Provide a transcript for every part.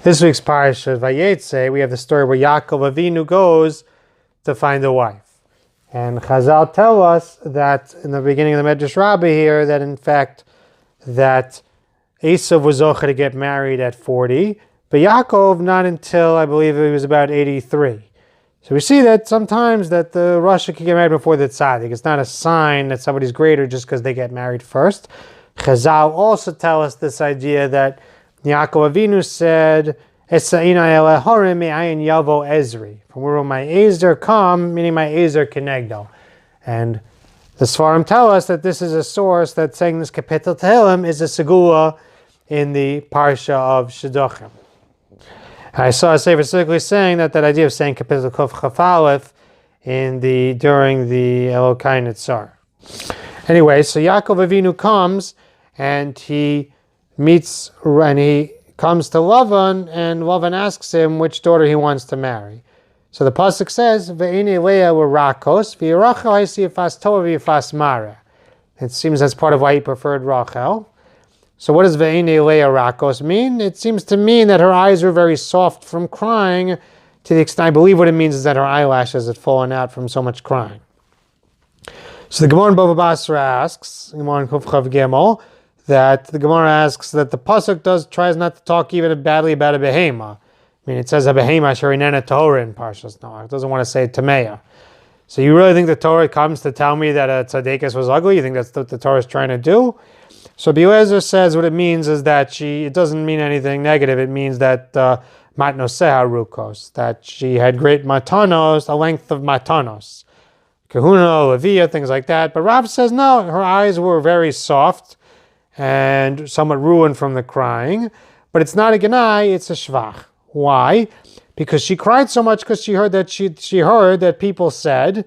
This week's parasha, Vayeitzei, we have the story where Yaakov Avinu goes to find a wife. And Chazal tell us that in the beginning of the Medrash Rabbah here, that in fact, that Eisev was zocher to get married at 40, but Yaakov not until, I believe, he was about 83. So we see that sometimes that the Rasha can get married before the tzaddik. It's not a sign that somebody's greater just because they get married first. Chazal also tell us this idea that Yaakov Avinu said, from where will my Eisev come, meaning my Eisev kenegdo. And the Sfarim tell us that this is a source that saying this Kapitel Tehillim is a segula in the Parsha of Shidduchim. I saw a sefer specifically saying that idea of saying Kapitel Kuf Chaf Aleph during the Elokai Nitzar. Anyway, so Yaakov Avinu comes and he comes to Lavan, and Lavan asks him which daughter he wants to marry. So the pasuk says, "Ve'ini Leah were Rakos, v'Rachel ha'isi yifas tova v'yifas mara." It seems that's part of why he preferred Rachel. So what does Ve'ini Leah Rakos mean? It seems to mean that her eyes were very soft from crying, to the extent, I believe what it means is that her eyelashes had fallen out from so much crying. So the Gemara in Bava Basra asks, Gemara in Kuf Chav Gimel, that the Gemara asks that the pasuk tries not to talk even badly about a behema. I mean, it says a behema sherinena Torah in Parshas Noach. It doesn't want to say tameya. So you really think the Torah comes to tell me that a tzaddikus was ugly? You think that's what the Torah is trying to do? So Eliezer says what it means is that it doesn't mean anything negative. It means that matnoseha rukos, that she had great matanos, a length of matanos, kahuna, levia, things like that. But Rav says no, her eyes were very soft and somewhat ruined from the crying. But it's not a genai, it's a shvach. Why? Because she cried so much because she heard that people said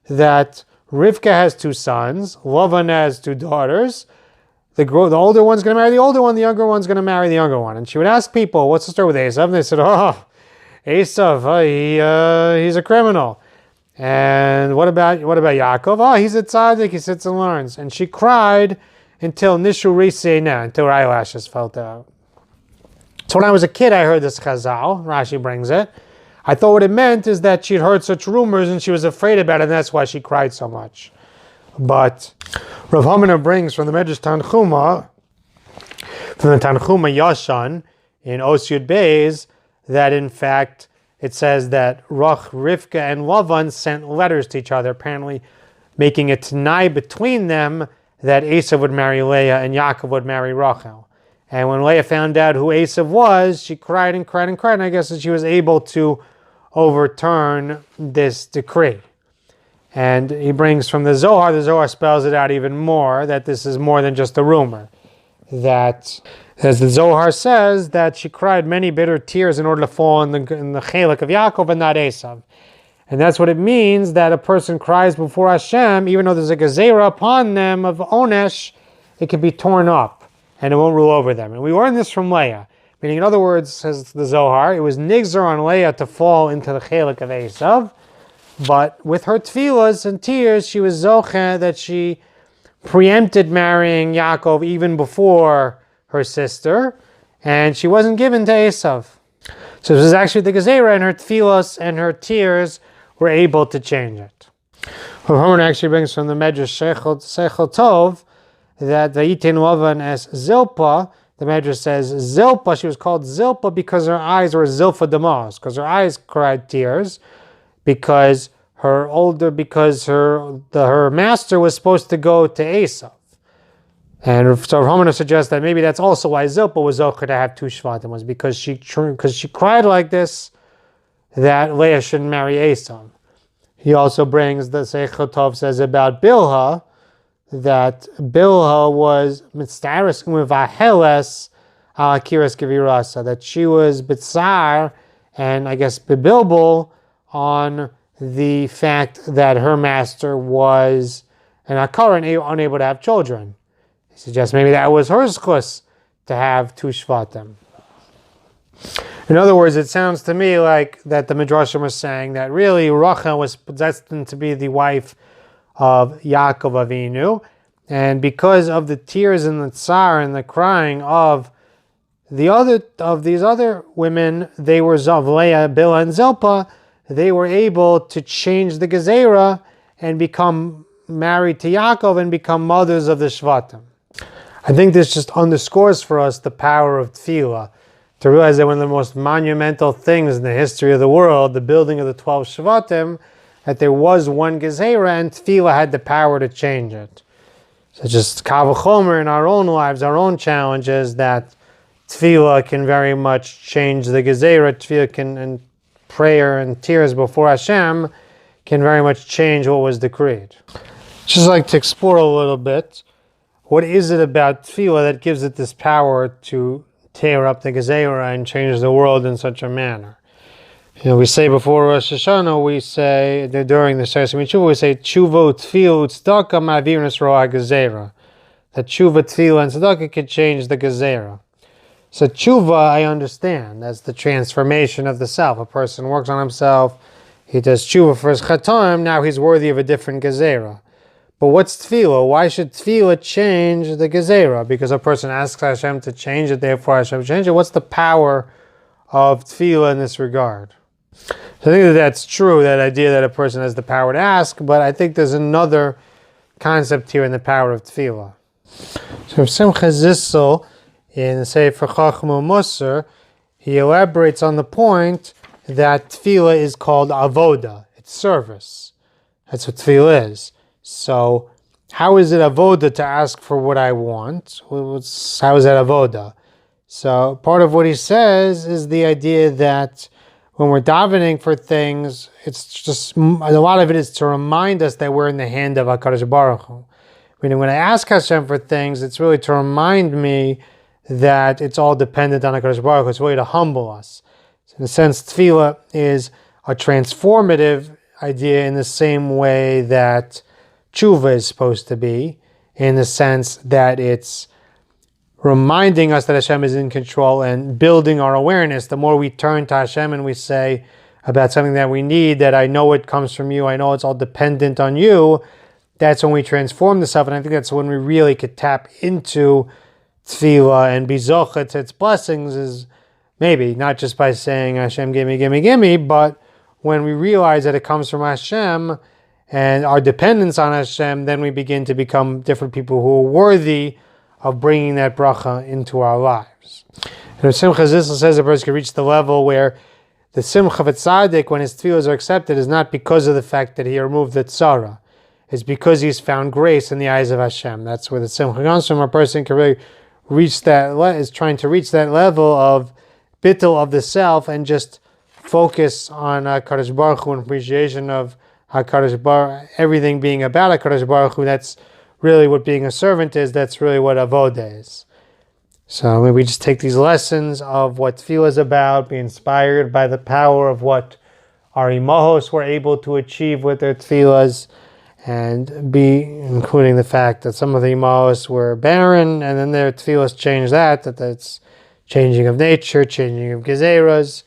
that Rivka has 2 sons, Lavan has 2 daughters. The older one's going to marry the older one, the younger one's going to marry the younger one. And she would ask people, what's the story with Eisev? And they said, Eisev, he's a criminal. And what about Yaakov? He's a tzaddik, he sits and learns. And she cried until Nishu Riseina, until her eyelashes fell out. So when I was a kid, I heard this Chazal, Rashi brings it. I thought what it meant is that she'd heard such rumors and she was afraid about it, and that's why she cried so much. But Rav Hamina brings from the Medrash Tanchuma, from the Tanchuma Yashan in Osyud Beis, that in fact it says that Rivka and Lavan sent letters to each other, apparently making a t'nai between them that Eisev would marry Leah and Yaakov would marry Rachel. And when Leah found out who Eisev was, she cried and cried and cried, and I guess that she was able to overturn this decree. And he brings from the Zohar spells it out even more, that this is more than just a rumor. That, as the Zohar says, that she cried many bitter tears in order to fall in the chelik of Yaakov and not Eisev. And that's what it means that a person cries before Hashem, even though there's a gezerah upon them of onesh, it can be torn up and it won't rule over them. And we learn this from Leah. Meaning, in other words, says the Zohar, it was nigzer on Leah to fall into the chelik of Eisev, but with her tefillahs and tears, she was zocheh that she preempted marrying Yaakov even before her sister, and she wasn't given to Eisev. So this was actually the gezerah, and her tefillahs and her tears were able to change it. Rav actually brings from the Medrash Seichel Tov that the Yitin Lavan as Zilpa. The Medrash says Zilpa. She was called Zilpa because her eyes were Zilfa Damos, because her eyes cried tears, because her master was supposed to go to Eisev. And so Rav suggests that maybe that's also why Zilpa was zocher to have 2 shvatim, was because she cried like this that Leah shouldn't marry Eisev. He also brings, the Seichel Tov says about Bilha, that Bilha was mitstaris umevaheles al akiras gevirasa, that she was bitzar and I guess bebilbul on the fact that her master was an akar and unable to have children. He suggests maybe that was her zchus to have 2 shvatim. In other words, it sounds to me like that the Midrashim was saying that really Rachel was destined to be the wife of Yaakov Avinu, and because of the tears and the tsar and the crying of The other of these other women, they were Leah, Bilhah, and Zilpah. They were able to change the Gezerah and become married to Yaakov and become mothers of the Shvatim. I think this just underscores for us the power of Tefilah, to realize that one of the most monumental things in the history of the world, the building of the 12 Shvatim, that there was one Gezerah and Tefilah had the power to change it. So just Kal v'chomer in our own lives, our own challenges, that Tefilah can very much change the Gezerah. Tefilah can, and prayer and tears before Hashem can very much change what was decreed. Just like to explore a little bit, what is it about Tefilah that gives it this power to tear up the Gezerah and change the world in such a manner? We say before Rosh Hashanah, we say, during the Sefer Tshuva, we say, Tshuva, Tefilah, Tzedakah, Ma'avirus Ro'a Gezerah. That Tshuva, Tefilah, and Tzedakah can change the Gezerah. So Tshuva, I understand, that's the transformation of the self. A person works on himself, he does Tshuva for his Chatam, now he's worthy of a different Gezerah. But what's Tefilah? Why should Tefilah change the Gezerah? Because a person asks Hashem to change it, therefore Hashem change it. What's the power of Tefilah in this regard? So I think that that's true, that idea that a person has the power to ask, but I think there's another concept here in the power of Tefilah. So Simcha Zissel, in the Sefer Chachma Musar, he elaborates on the point that Tefilah is called Avodah. It's service. That's what Tefilah is. So, how is it Avodah to ask for what I want? How is that Avodah? So, part of what he says is the idea that when we're davening for things, it's just, a lot of it is to remind us that we're in the hand of HaKadosh Baruch Hu. Meaning, when I ask Hashem for things, it's really to remind me that it's all dependent on HaKadosh Baruch Hu. It's really to humble us. So in a sense, Tefilah is a transformative idea in the same way that Tshuva is supposed to be, in the sense that it's reminding us that Hashem is in control and building our awareness. The more we turn to Hashem and we say about something that we need, that I know it comes from you, I know it's all dependent on you, that's when we transform the self. And I think that's when we really could tap into Tefilah and be zocheh to its blessings, is maybe not just by saying Hashem, give me, but when we realize that it comes from Hashem and our dependence on Hashem, then we begin to become different people who are worthy of bringing that bracha into our lives. And Simcha Zissel says a person can reach the level where the Simcha of a tzaddik, when his tefillahs are accepted, is not because of the fact that he removed the tzara. It's because he's found grace in the eyes of Hashem. That's where the Simcha comes from. A person can really reach that, is trying to reach that level of bittul of the self and just focus on HaKadosh Baruch Hu and appreciation of HaKadosh Baruch, everything being about HaKadosh Baruch Hu. That's really what being a servant is. That's really what Avodah is. So maybe we just take these lessons of what Tefilah is about, be inspired by the power of what our imahos were able to achieve with their Tefillahs, and be including the fact that some of the imahos were barren, and then their Tefillahs changed that's changing of nature, changing of Gezerahs,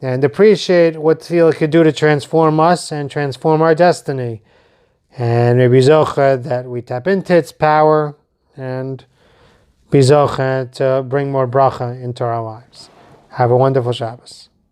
and appreciate what Tefilah could do to transform us and transform our destiny. And maybe zocheh that we tap into its power and be zocheh to bring more bracha into our lives. Have a wonderful Shabbos.